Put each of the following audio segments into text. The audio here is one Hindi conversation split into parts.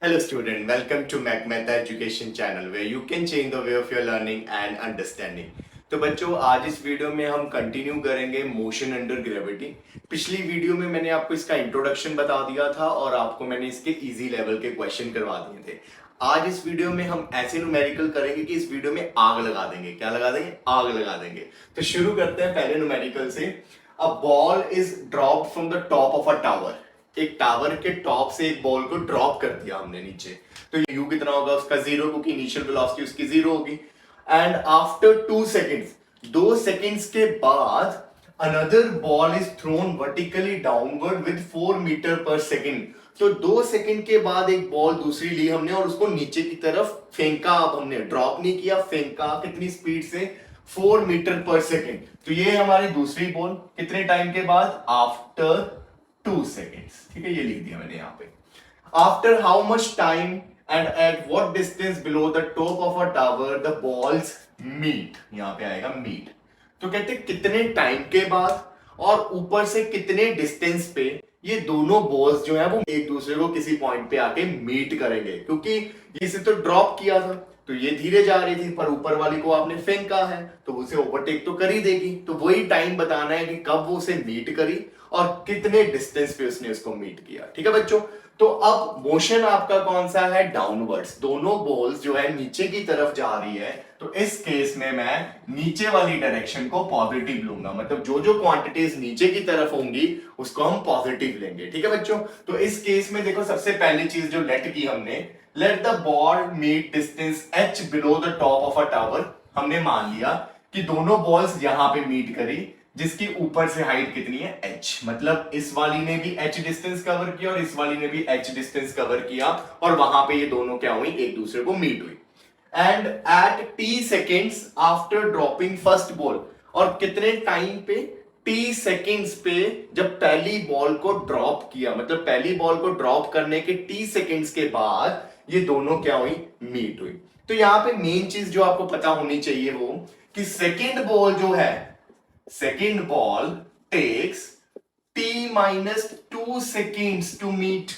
Hello student, welcome to MacMeta Education channel where you can change the way of your learning and understanding. तो बच्चों आज इस वीडियो में हम कंटिन्यू करेंगे मोशन अंडर ग्रेविटी। पिछली वीडियो में मैंने आपको इसका इंट्रोडक्शन बता दिया था और आपको मैंने इसके इजी लेवल के क्वेश्चन करवा दिए थे। आज इस वीडियो में हम ऐसे न्यूमेरिकल करेंगे कि इस वीडियो में आग लगा देंगे। क्या लगा देंगे? आग लगा देंगे। तो शुरू करते हैं पहले न्यूमेरिकल से। A ball is drop from the top of a tower. एक टावर के टॉप से एक बॉल को ड्रॉप कर दिया हमने नीचे, तो यू कितना होगा उसका? जीरो, क्योंकि इनिशियल वेलोसिटी उसकी जीरो होगी। एंड आफ्टर 2 सेकेंड्स, 2 सेकेंड्स के बाद another ball is thrown vertically downward with 4 metre per second. तो 2 सेकेंड के बाद एक बॉल दूसरी ली हमने और उसको नीचे की तरफ फेंका। अब हमने ड्रॉप नहीं किया, फेंका। कितनी स्पीड से? 4 मीटर पर सेकेंड। तो ये हमारी दूसरी बॉल कितने टाइम के बाद? After 2 seconds. ठीक है, ये लिख दिया मैंने यहां पे। After how much time and at what distance below the top of a tower the balls meet. यहां पे आएगा मीट। तो कहते कितने टाइम के बाद और ऊपर से कितने डिस्टेंस पे ये दोनों बॉल्स जो है वो एक दूसरे को किसी पॉइंट पे आके मीट करेंगे। क्योंकि इसे तो ड्रॉप किया था तो ये धीरे जा रही थी, पर ऊपर वाली को आपने फेंका है तो उसे ओवरटेक तो कर ही देगी। तो वही टाइम बताना है कि कब वो उसे मीट करी और कितने डिस्टेंस पे उसने उसको मीट किया। ठीक है बच्चों, तो अब मोशन आपका कौन सा है? डाउनवर्ड्स। दोनों बॉल्स जो है नीचे की तरफ जा रही है, तो इस केस में मैं नीचे वाली डायरेक्शन को पॉजिटिव लूंगा। मतलब जो जो क्वांटिटीज नीचे की तरफ होंगी उसको हम पॉजिटिव लेंगे। ठीक है बच्चों, तो इस केस में देखो सबसे पहली चीज जो लेट की हमने, let the ball meet distance h below the top of a tower. हमने मान लिया कि दोनों बॉल्स यहां पे मीट करी जिसकी ऊपर से हाइट कितनी है? h। मतलब इस वाली ने भी h डिस्टेंस कवर किया और इस वाली ने भी h डिस्टेंस कवर किया और वहां पे ये दोनों क्या हुई? एक दूसरे को मीट हुई। And at t seconds after dropping first ball. और कितने टाइम पे? t सेकेंड्स पे जब पहली बॉल को ड्रॉप किया, मतलब पहली बॉल को ड्रॉप करने के t सेकेंड्स के बाद ये दोनों क्या हुई? मीट हुई। तो यहां पे मेन चीज जो आपको पता होनी चाहिए वो कि सेकेंड बॉल जो है, second ball takes t-2 seconds to meet.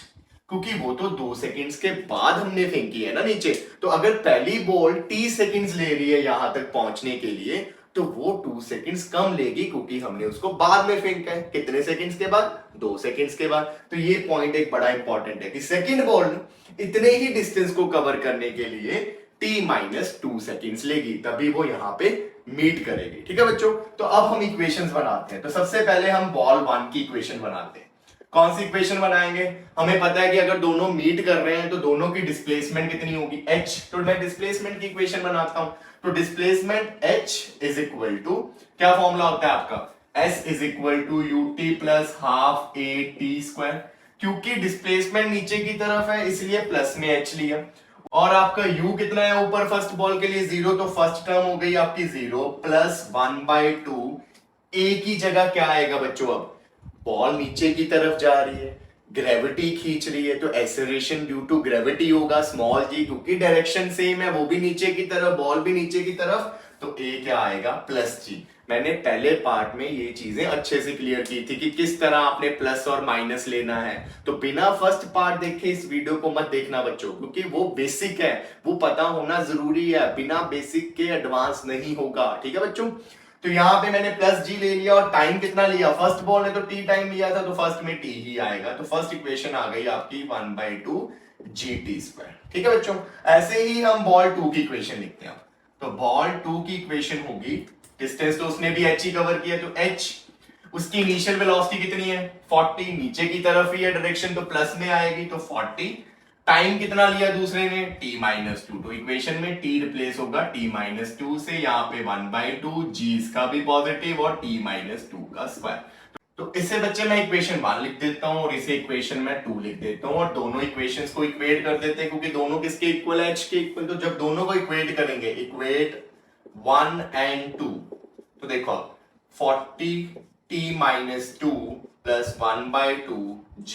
क्योंकि वो तो 2 सेकेंड्स के बाद हमने फेंकी है ना नीचे। तो अगर पहली बॉल t सेकेंड्स ले रही है यहां तक पहुंचने के लिए, तो वो 2 सेकेंड्स कम लेगी क्योंकि हमने उसको बाद में फेंका है। कितने सेकेंड्स के बाद? 2 सेकेंड्स के बाद। तो ये पॉइंट एक बड़ा इंपॉर्टेंट है कि सेकेंड बॉल इतने ही डिस्टेंस को कवर करने के लिए t-2 सेकेंड्स लेगी, तभी वो यहां पे मीट करेगी। ठीक है बच्चों, तो अब हम इक्वेशंस बनाते हैं। तो सबसे पहले हम बॉल 1 की इक्वेशन बनाते हैं। कौन सी इक्वेशन बनाएंगे? हमें पता है कि अगर दोनों मीट कर रहे हैं तो दोनों की डिस्प्लेसमेंट कितनी होगी? h। तो मैं डिस्प्लेसमेंट की इक्वेशन बनाता हूं। तो displacement h is equal to, क्या फॉर्मूला होता है आपका? s is equal to ut plus half a t square. क्योंकि डिस्प्लेसमेंट नीचे की तरफ है इसलिए प्लस में h लिया। और आपका u कितना है ऊपर? फर्स्ट बॉल के लिए 0, तो फर्स्ट टर्म हो गई आपकी 0 प्लस 1/2। a की जगह क्या आएगा बच्चों? अब बॉल नीचे की तरफ जा रही है, ग्रेविटी खींच रही है, तो एक्सेलरेशन ड्यू टू ग्रेविटी होगा स्मॉल g, क्योंकि डायरेक्शन सेम है, वो भी नीचे की तरफ, बॉल भी नीचे की तरफ, तो a क्या आएगा? Plus g। मैंने पहले पार्ट में ये चीजें अच्छे से क्लियर की थी कि किस तरह आपने प्लस और माइनस लेना है। तो बिना फर्स्ट पार्ट देखे इस वीडियो को मत देखना बच्चों, क्योंकि वो बेसिक है, वो पता होना जरूरी है। बिना बेसिक के एडवांस नहीं होगा। ठीक है बच्चों, तो यहां पे मैंने प्लस जी ले लिया और टाइम कितना लिया? फर्स्ट बॉल ने तो टी टाइम लिया था, तो फर्स्ट में टी ही आएगा। तो फर्स्ट इक्वेशन आ गई आपकी 1/2 जी टी स्क्वायर। ठीक है बच्चों, ऐसे ही हम बॉल 2 की इक्वेशन लिखते हैं। तो बॉल 2 की इक्वेशन होगी, डिस्टेंस तो उसने भी h ही कवर किया, तो h, उसकी इनिशियल वेलोसिटी कितनी है? 40, नीचे की तरफ ही है डायरेक्शन, तो प्लस में आएगी, तो 40। टाइम कितना लिया दूसरे ने? t-2। तो इक्वेशन में t रिप्लेस होगा t-2 से, यहाँ पे 1/2, g इसका भी पॉजिटिव और t-2 का स्क्वायर। तो इसे बच्चे मैं इक्वेशन 1 लिख देता हूं और इसे इक्वेशन में 2 लिख देता हूं और दोनों इक्वेशंस को इक्वेट कर देते हैं, क्योंकि दोनों किसके इक्वल है? h के इक्वल। तो जब दोनों को इक्वेट करेंगे, इक्वेट 1 and 2, तो देखो 40t-2 प्लस 1/2 g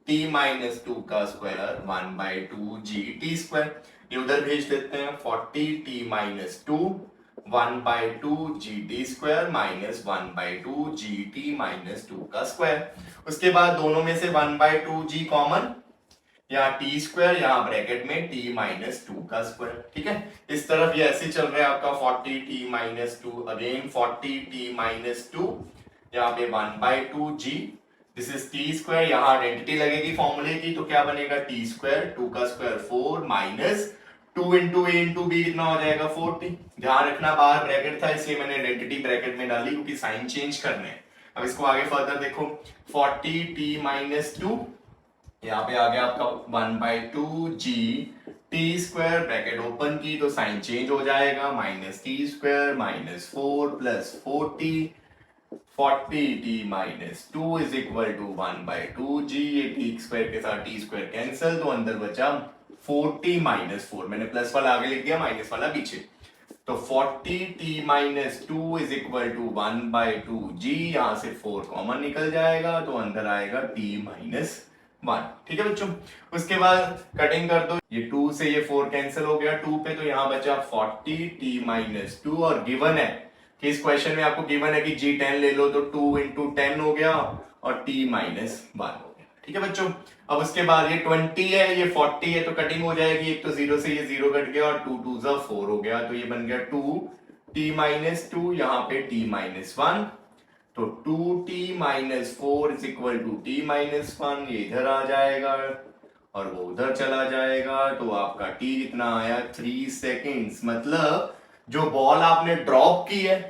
t-2 का स्क्वायर 1/2 g t स्क्वायर। ये उधर भेज देते हैं। 40t-2 1/2 g t square minus 1/2 g T minus 2 का स्क्वायर। उसके बाद दोनों में से 1/2 जी कॉमन, यहाँ टी स्क्वायर, यहाँ ब्रैकेट में टी माइनस टू का स्क्वायर, ठीक है। इस तरफ ये ऐसे चल रहा है आपका 40 t minus to, again 40 t minus to, यहाँ पे 1/2 जी, दिस इज टी स्क्वायर, यहाँ आइडेंटिटी लगेगी फॉर्मूले की, तो क्या बनेगा टी स्क्वायर, 2 का स्क्वायर 4 माइनस 2 इंटू ए इंटू बी कितना हो जाएगा 40। ध्यान रखना बाहर ब्रैकेट था इसलिए मैंने आइडेंटिटी ब्रैकेट में डाली क्योंकि साइन चेंज करने हैं। अब इसको आगे फर्दर देखो, 40 टी माइनस टू, यहाँ पे आ गया आपका 1/2 g t square, bracket open की तो साइन चेंज हो जाएगा, minus t square minus 4 plus 40 t minus two is equal to 1/2 g, ये टी स्क्वायर के साथ टी स्क्वायर कैंसिल, तो अंदर बचा 40 माइनस 4, मैंने प्लस वाला आगे लिख दिया, माइनस वाला पीछे, तो 40 t minus two is equal to 1/2 g, यहां से 4 कॉमन निकल जाएगा तो अंदर आएगा टी माइनस 1, ठीक है बच्चों। उसके बाद कटिंग कर दो, ये 2 से ये 4 कैंसिल हो गया 2 पे, तो यहां बचा 40 टी माइनस टू, और गिवन है कि इस क्वेश्चन में आपको गिवन है कि जी 10 ले लो, तो 2 इंटू 10 हो गया और टी माइनस 1 हो गया, ठीक है बच्चों। अब उसके बाद ये 20 है, ये 40 है, तो कटिंग हो जाएगी, एक तो 0 से ये 0 कट गया और 2 2 जा 4 हो गया, तो ये बन गया 2 टी माइनस टू, यहाँ पे टी माइनस 1, तो 2 t minus 4 is equal to t minus 1, ये इधर आ जाएगा और वो उधर चला जाएगा, तो आपका टी कितना आया 3 सेकेंड्स, मतलब जो बॉल आपने ड्रॉप की है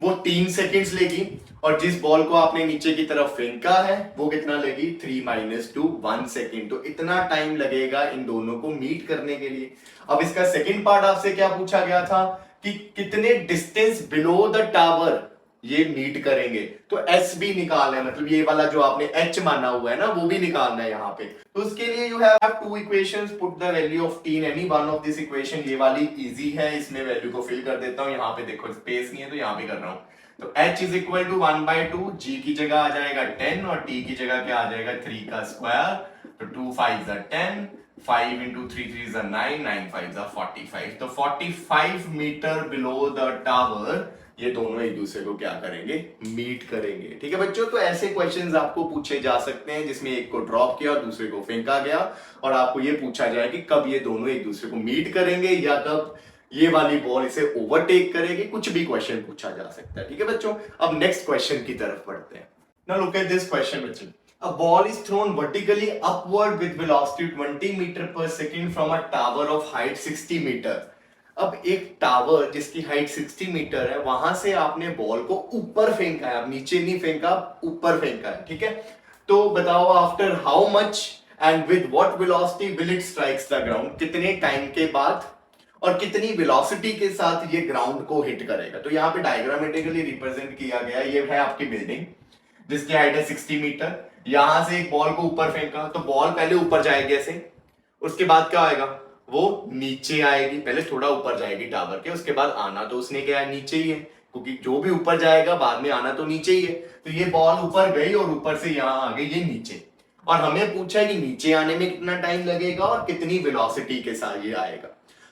वो 3 सेकेंड्स लेगी, और जिस बॉल को आपने नीचे की तरफ फेंका है वो कितना लेगी 3 माइनस 2 1 सेकेंड, तो इतना टाइम लगेगा इन दोनों को मीट करने के लिए। अब इसका सेकेंड पार्ट आपसे क्या पूछा गया था कि कितने डिस्टेंस बिलो द टावर ये मीट करेंगे, तो एस भी निकालना है, मतलब ये वाला जो आपने एच माना हुआ है ना वो भी निकालना है यहाँ पे। तो उसके लिए you have two equations, put the value of T in any one of this equation, ये वाली इजी है, इसमें वैल्यू को फिल कर देता हूँ, यहाँ पे देखो स्पेस नहीं है तो यहाँ पे कर रहा हूँ, तो h is equal to 1/2, g की जगह आ जाएगा 10 और t की जगह क्या आ जाएगा 3 का स्क्वायर, तो 2 5 10, 5 into 3 3 is 9, 9 5 is 45, तो 45 मीटर बिलो द टावर ये दोनों एक दूसरे को क्या करेंगे मीट करेंगे, ठीक है बच्चों। तो ऐसे क्वेश्चंस आपको पूछे जा सकते हैं जिसमें एक को ड्रॉप किया और दूसरे को फेंका गया, और आपको ये पूछा जाए कि कब ये दोनों एक दूसरे को मीट करेंगे या कब ये वाली बॉल इसे ओवरटेक करेगी, कुछ भी क्वेश्चन पूछा जा सकता है, ठीक है बच्चों। अब नेक्स्ट क्वेश्चन की तरफ बढ़ते हैं। Now look at this question बच्चों, a ball is thrown vertically upward with velocity 20 meter per second from a tower of height 60 meter। अब एक टावर जिसकी हाइट 60 मीटर है वहां से आपने बॉल को ऊपर फेंका है, आप नीचे नहीं फेंका, ऊपर फेंका है, ठीक है। तो बताओ after how much and with what velocity will it strikes the ground, कितने टाइम के बाद और कितनी वेलोसिटी के साथ ये ग्राउंड को हिट करेगा। तो यहाँ पे डायग्रामेटिकली रिप्रेजेंट किया गया, ये है आपकी बिल्डिंग जिसकी हाइट है 60 मीटर, यहां से एक बॉल को ऊपर फेंका, तो बॉल पहले ऊपर जाएगी ऐसे, उसके बाद क्या आएगा वो नीचे आएगी, पहले थोड़ा ऊपर जाएगी टावर के, उसके बाद आना तो उसने क्या है नीचे ही है, क्योंकि जो भी ऊपर जाएगा बाद में आना तो नीचे ही है। तो ये बॉल ऊपर गई और ऊपर से यहां आ गई ये नीचे, और हमें पूछा है कि नीचे आने में कितना टाइम लगेगा और कितनी वेलोसिटी के साथ ये आएगा।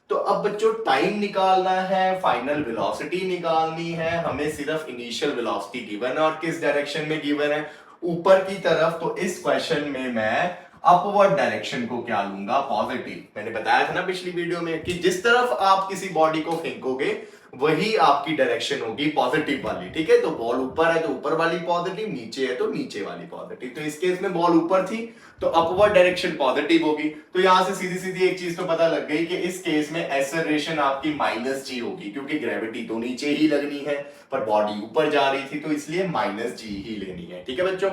तो अब बच्चों टाइम निकालना है, फाइनल वेलोसिटी निकालनी है, हमें सिर्फ इनिशियल वेलोसिटी गिवन है और किस डायरेक्शन में गिवन है ऊपर की तरफ। तो इस क्वेश्चन में मैं अपवर्ड डायरेक्शन को क्या लूंगा पॉजिटिव। मैंने बताया था ना पिछली वीडियो में कि जिस तरफ आप किसी बॉडी को फेंकोगे वही आपकी डायरेक्शन होगी पॉजिटिव वाली, ठीक है। तो बॉल ऊपर है तो ऊपर वाली पॉजिटिव, नीचे है तो नीचे वाली पॉजिटिव। तो इस केस में बॉल ऊपर थी तो अपवर्ड डायरेक्शन पॉजिटिव होगी। तो यहां से सीधी सीधी एक चीज तो पता लग गई कि इस केस में एक्सेलरेशन आपकी -g होगी, क्योंकि ग्रेविटी तो नीचे ही लगनी है पर बॉडी ऊपर जा रही थी, तो इसलिए -g ही लेनी है, ठीक है बच्चों।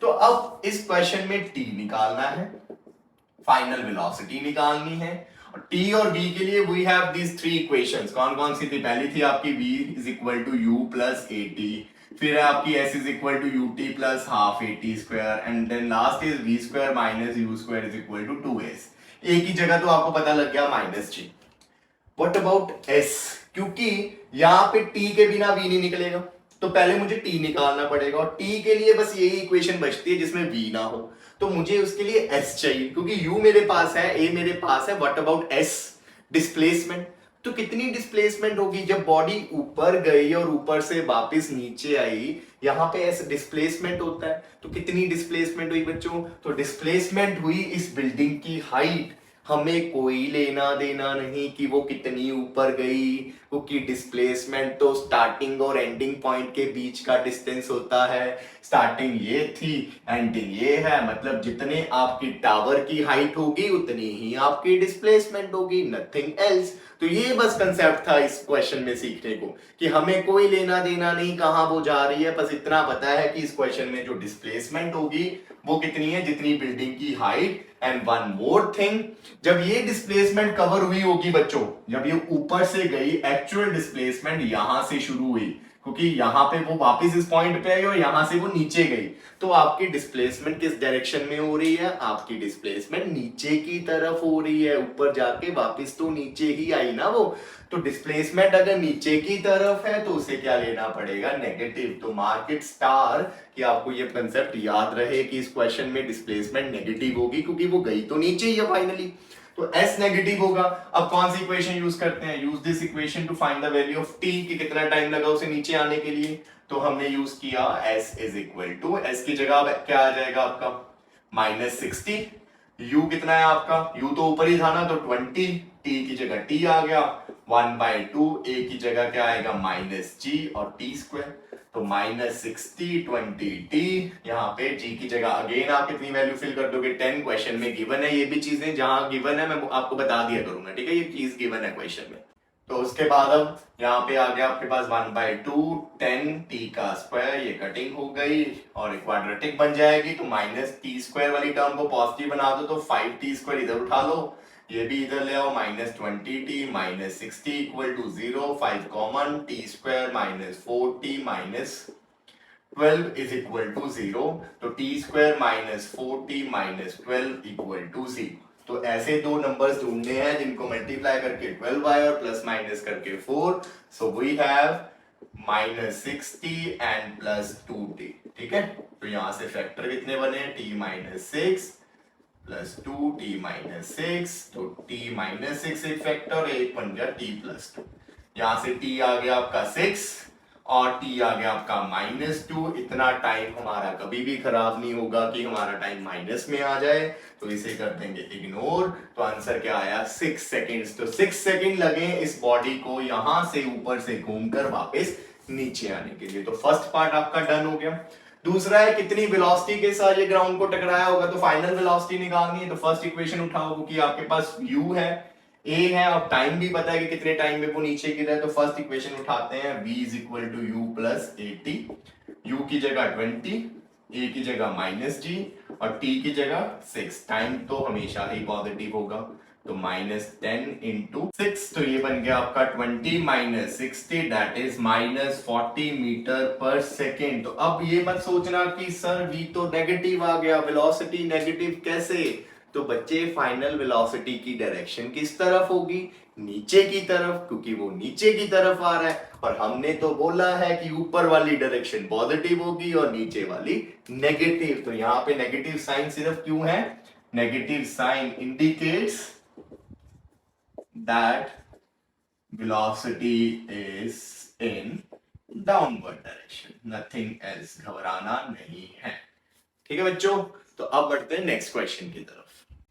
तो अब इस क्वेश्चन में t निकालना है, फाइनल वेलोसिटी निकालनी है, और t और v के लिए we have these three equations. कौन कौन सी थी? पहली थी आपकी v is equal to u plus at, फिर है आपकी s is equal to ut plus half at square, and then last is v square minus u square is equal to 2s। एक ही जगह तो आपको पता लग गया -g। What about s? क्योंकि यहां पे t के बिना v नहीं निकलेगा, तो पहले मुझे t निकालना पड़ेगा, और t के लिए बस यही इक्वेशन बचती है जिसमें v ना हो, तो मुझे उसके लिए s चाहिए, क्योंकि u मेरे पास है, a मेरे पास है। What about s? डिस्प्लेसमेंट। तो कितनी डिस्प्लेसमेंट होगी जब बॉडी ऊपर गई और ऊपर से वापस नीचे आई, यहाँ पे ऐसे डिस्प्लेसमेंट होता है। तो कितनी डिस्प्लेसमेंट हुई बच्चों? तो डिस्प्लेसमेंट हुई इस बिल्डिंग की हाइट। हमें कोई लेना देना नहीं कि वो कितनी ऊपर गई, क्योंकि डिस्प्लेसमेंट तो स्टार्टिंग और एंडिंग पॉइंट के बीच का डिस्टेंस होता है। स्टार्टिंग ये थी, एंडिंग ये है, मतलब जितने आपकी टावर की हाइट होगी उतनी ही आपकी डिस्प्लेसमेंट होगी, नथिंग एल्स। तो ये बस कंसेप्ट था इस क्वेश्चन में सीखने को, कि हमें कोई लेना देना नहीं कहां वो जा रही है, बस इतना पता है कि इस क्वेश्चन में जो डिस्प्लेसमेंट होगी वो कितनी है, जितनी बिल्डिंग की height. And one more thing, जब ये डिस्प्लेसमेंट कवर हुई होगी बच्चों, जब ये ऊपर से गई, एक्चुअल डिस्प्लेसमेंट यहां से शुरू हुई, क्योंकि यहां पे वो वापस इस पॉइंट पे आई और यहां से वो नीचे गई, तो आपकी डिस्प्लेसमेंट किस डायरेक्शन में हो रही है? आपकी डिस्प्लेसमेंट नीचे की तरफ हो रही है। ऊपर जाके वापस तो नीचे ही आई ना वो। तो डिस्प्लेसमेंट अगर नीचे की तरफ है तो उसे क्या लेना पड़ेगा? नेगेटिव। तो मार्क इट स्टार, कि आपको ये कंसेप्ट याद रहे कि इस क्वेश्चन में डिस्प्लेसमेंट नेगेटिव होगी, क्योंकि वो गई तो नीचे ही है फाइनली। तो s नेगेटिव होगा। अब कौन सी इक्वेशन यूज करते हैं? Use this equation two find the value of t, कि कितना टाइम लगा उसे नीचे आने के लिए। तो हमने यूज किया s is equal to, s की जगह क्या आ जाएगा आपका? -60। u कितना है आपका? u तो ऊपर ही था ना, तो 20, t की जगह t आ गया 1/2, a की जगह क्या आएगा? -g और t स्क्वायर। तो -60 20t, यहाँ पे g की जगह अगेन आप कितनी वैल्यू फिल कर दोगे? 10। क्वेश्चन में गिवन है, ये भी चीजें जहां गिवन है मैं आपको बता दिया करूंगा, ठीक है? ये चीज गिवन है क्वेश्चन में। तो उसके बाद अब यहाँ पे आ गया आपके पास 1/2 10t का स्क्वायर, ये कटिंग हो गई और क्वाड्रेटिक बन जाएगी। तो -t² वाली टर्म को पॉजिटिव बना दो, तो 5t² इधर उठा लो, ये भी इधर ले आओ, -20t -60 equal to 0, 5 common, t² -4t -12 is equal to 0। तो t² -4t -12 इक्वल टू 0। तो ऐसे दो नंबर्स ढूंढने हैं जिनको मल्टीप्लाई करके 12 आए और प्लस माइनस करके 4। So we have -60 and +2t, ठीक है? तो यहां से फैक्टर कितने बने? t-6 +2t -6, तो t-6 एक फैक्टर, एक बन गया t+2। यहां से t आ गया आपका 6 और t आ गया आपका -2। इतना टाइम हमारा कभी भी खराब नहीं होगा कि हमारा टाइम माइनस में आ जाए, तो इसे कर देंगे इग्नोर। तो आंसर क्या आया? 6 सेकेंड्स। तो 6 सेकेंड लगे इस बॉडी को यहां से ऊपर से घूमकर वापस नीचे आने के लिए। तो फर्स्ट पार्ट आपका डन हो गया। दूसरा है कितनी वेलोसिटी के साथ ये ग्राउंड को टकराया होगा, तो फाइनल वेलोसिटी निकालनी है। तो फर्स्ट इक्वेशन उठाओ, क्योंकि आपके पास u है, a है और टाइम भी पता है कि कितने टाइम में वो नीचे गिरा है। तो फर्स्ट इक्वेशन उठाते हैं, v is equal to u plus at, u की जगह 20, a की जगह -g और t की जगह 6। टाइम तो हमेशा ही पॉजिटिव होगा, तो -10 इंटू 6, तो ये बन गया आपका 20 -60, that is -40 metre per second. तो अब ये मत सोचना कि सर v तो नेगेटिव आ गया, वेलोसिटी नेगेटिव कैसे? तो बच्चे फाइनल वेलोसिटी की डायरेक्शन किस तरफ होगी? नीचे की तरफ, क्योंकि वो नीचे की तरफ आ रहा है। और हमने तो बोला है कि ऊपर वाली डायरेक्शन पॉजिटिव होगी और नीचे वाली नेगेटिव। तो यहाँ पे नेगेटिव साइन सिर्फ क्यों है? Negative sign indicates that velocity is in downward direction, nothing else, घबराना नहीं है, ठीक है बच्चों? तो अब बढ़ते हैं नेक्स्ट क्वेश्चन की तरफ।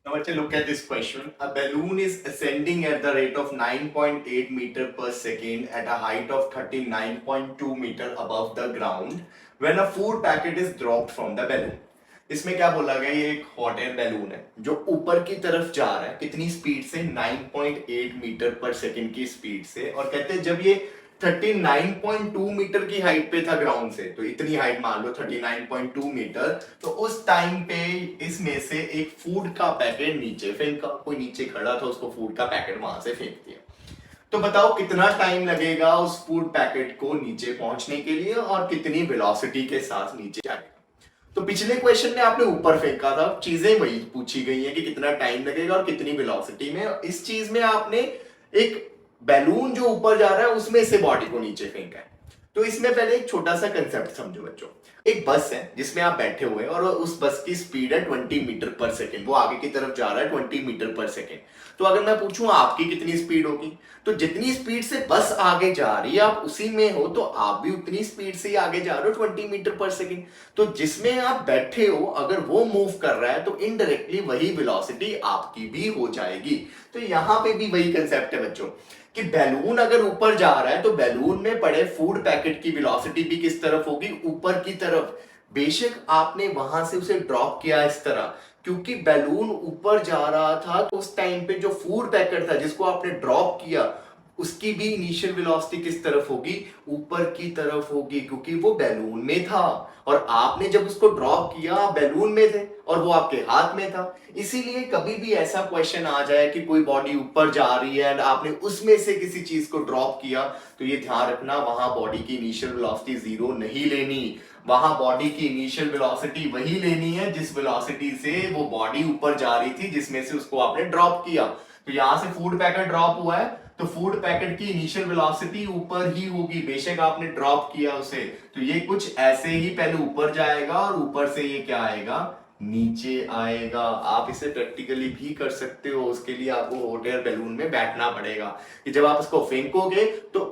Now बच्चे look at this question. A balloon is ascending at the rate of 9.8 meter per second at a height of 39.2 meter above the ground when a food packet is dropped from the balloon. इसमें क्या बोला गया? ये एक हॉट एयर बैलून है जो ऊपर की तरफ जा रहा है, कितनी स्पीड से? 9.8 मीटर पर सेकंड की स्पीड से। और कहते हैं जब ये 39.2 मीटर की हाइट पे था ग्राउंड से, तो इतनी हाइट मान लो 39.2 मीटर, तो उस टाइम पे इसमें से एक फूड का पैकेट नीचे फेंका। कोई नीचे खड़ा था, उसको फूड का पैकेट वहां से फेंक दिया। तो बताओ कितना टाइम लगेगा उस फूड पैकेट को नीचे पहुंचने के लिए और कितनी वेलोसिटी के साथ नीचे जाएगा? तो पिछले क्वेश्चन में आपने ऊपर फेंका था, चीजें वही पूछी गई है कि कितना टाइम लगेगा और कितनी वेलोसिटी में। इस चीज में आपने एक बैलून जो ऊपर जा रहा है उसमें से बॉडी को नीचे फेंका है। तो इसमें पहले एक छोटा सा कंसेप्ट समझो बच्चों। एक बस है जिसमें आप बैठे हुए हैं और उस बस की स्पीड है 20 मीटर पर सेकेंड, वो आगे की तरफ जा रहा है 20 मीटर पर सेकेंड। तो अगर मैं पूछूं आपकी कितनी स्पीड होगी, तो जितनी स्पीड से बस आगे जा रही है आप उसी में हो, तो आप भी उतनी स्पीड से ही आगे जा रहे हो 20 मीटर पर सेकेंड। तो जिसमें आप बैठे हो अगर वो मूव कर रहा है तो इनडायरेक्टली वही वेलोसिटी आपकी भी हो जाएगी। तो यहां पे भी वही कंसेप्ट है बच्चों कि बैलून अगर ऊपर जा रहा है तो बैलून में पड़े फूड पैकेट की वेलोसिटी भी किस तरफ होगी, ऊपर की तरफ। बेशक आपने वहां से उसे ड्रॉप किया इस तरह, क्योंकि बैलून ऊपर जा रहा था तो उस टाइम पे जो फूड पैकेट था जिसको आपने ड्रॉप किया उसकी भी इनिशियल वेलोसिटी किस तरफ होगी, ऊपर की तरफ होगी, क्योंकि वो बैलून में था और आपने जब उसको ड्रॉप किया आप बैलून में थे और वो आपके हाथ में था। इसीलिए कभी भी ऐसा क्वेश्चन आ जाए कि कोई बॉडी ऊपर जा रही है एंड आपने उसमें से किसी चीज को ड्रॉप किया, तो ये ध्यान रखना वहां बॉडी की इनिशियल वेलोसिटी जीरो नहीं लेनी, वहां बॉडी की इनिशियल वेलोसिटी वही लेनी है जिस वेलोसिटी से वो बॉडी ऊपर जा रही थी जिसमें से उसको आपने ड्रॉप किया। तो यहां से फूड पैकेट ड्रॉप हुआ है तो फूड पैकेट की इनिशियल वेलोसिटी ऊपर ही होगी, बेशक आपने ड्रॉप किया उसे। तो ये कुछ ऐसे ही पहले ऊपर जाएगा और ऊपर से ये क्या आएगा, नीचे आएगा। आप इसे प्रैक्टिकली भी कर सकते हो, उसके लिए आपको हॉट एयर बैलून में बैठना पड़ेगा कि जब आप उसको फेंकोगे तो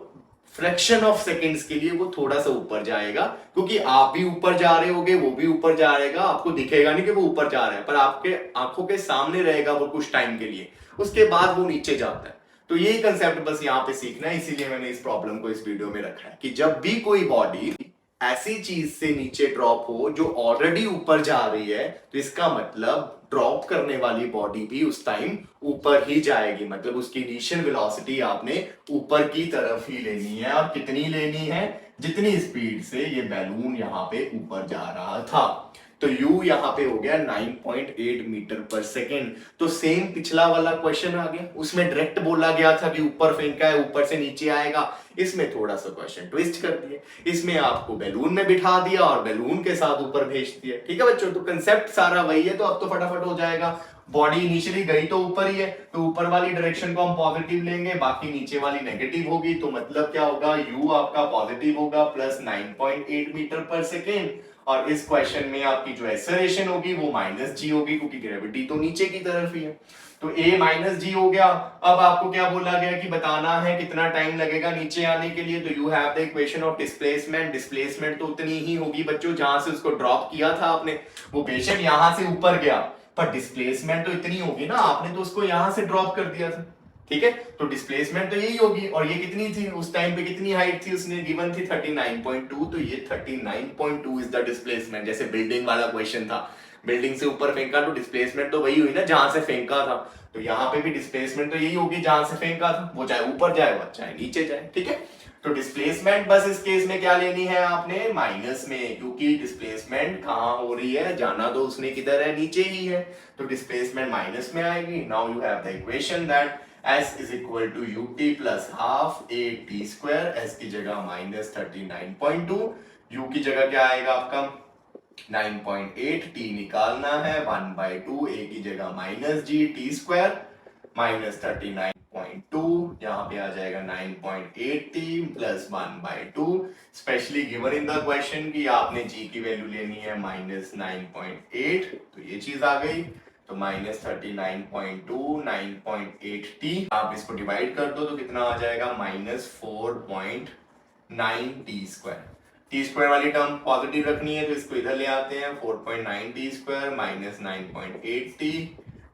फ्रैक्शन ऑफ सेकेंड्स के लिए वो थोड़ा सा ऊपर जाएगा, क्योंकि आप भी ऊपर जा रहे होगे वो भी ऊपर जा रहेगा, आपको दिखेगा नहीं कि वो ऊपर जा रहा है पर आपके आंखों के सामने रहेगा वो कुछ टाइम के लिए, उसके बाद वो नीचे जाता है। तो यही कंसेप्ट बस यहाँ पे सीखना है, इसीलिए मैंने इस प्रॉब्लम को इस वीडियो में रखा है कि जब भी कोई बॉडी ऐसी चीज से नीचे ड्रॉप हो जो ऑलरेडी ऊपर जा रही है, तो इसका मतलब ड्रॉप करने वाली बॉडी भी उस टाइम ऊपर ही जाएगी, मतलब उसकी इनिशियल वेलोसिटी आपने ऊपर की तरफ ही लेनी है। और कितनी लेनी है, जितनी स्पीड से ये बैलून यहाँ पे ऊपर जा रहा था। तो u यहाँ पे हो गया 9.8 मीटर पर सेकेंड। तो सेम पिछला वाला क्वेश्चन आ गया, उसमें डायरेक्ट बोला गया था कि ऊपर फेंका है ऊपर से नीचे आएगा, इसमें थोड़ा सा क्वेश्चन ट्विस्ट कर दिया, इसमें आपको बैलून में बिठा दिया और बैलून के साथ ऊपर भेज दिया। ठीक है बच्चों, तो कंसेप्ट सारा वही है, तो अब तो फटाफट हो जाएगा। बॉडी इनिशियली गई तो ऊपर ही है, तो ऊपर वाली डायरेक्शन को हम पॉजिटिव लेंगे, बाकी नीचे वाली नेगेटिव होगी, तो मतलब क्या होगा, u आपका पॉजिटिव होगा प्लस 9.8 मीटर पर सेकेंड, और इस क्वेश्चन में आपकी जो एक्सेलरेशन होगी वो माइनस जी होगी, क्योंकि ग्रेविटी तो नीचे की तरफ ही है। तो a माइनस जी हो गया। अब आपको क्या बोला गया कि बताना है कितना टाइम लगेगा नीचे आने के लिए, तो you have the equation of displacement. Displacement तो उतनी ही होगी बच्चों जहां से उसको ड्रॉप किया था आपने, वो बेशक यहां से ऊपर गया पर डिस्प्लेसमेंट तो इतनी होगी ना, आपने तो उसको यहां से ड्रॉप कर दिया था। ठीक है, तो डिस्प्लेसमेंट तो यही होगी, और ये कितनी थी उस टाइम पे, कितनी हाइट थी उसने गिवन थी 39.2, तो ये 39.2 इज द डिस्प्लेसमेंट। जैसे बिल्डिंग वाला क्वेश्चन था, बिल्डिंग से ऊपर फेंका तो डिस्प्लेसमेंट तो वही हुई ना जहां से फेंका था, तो यहाँ पे भी डिस्प्लेसमेंट तो यही होगी जहां से फेंका था, वो चाहे ऊपर जाए वो चाहे नीचे जाए। ठीक है, तो डिस्प्लेसमेंट बस इस केस में क्या लेनी है आपने, माइनस में, क्योंकि डिस्प्लेसमेंट कहां हो रही है, जाना तो उसने किधर है, नीचे ही है, तो डिस्प्लेसमेंट माइनस में आएगी। Now you have the equation that s is equal to ut plus half a t square, s की जगह माइनस 39.2, u की जगह क्या आएगा आपका 9.8, t निकालना है 1/2, a की जगह minus g t square minus 39.2, यहाँ पे आ जाएगा 9.8t plus 1/2, specially given in the question कि आपने g की वैल्यू लेनी है माइनस 9.8, तो ये चीज आ गई। तो माइनस 39.2 9.8t, आप इसको डिवाइड कर दो तो कितना आ जाएगा, minus 4.9 t square. T square वाली टर्म पॉजिटिव रखनी है तो इसको इधर ले आते हैं, 4.9 t square minus 9.8t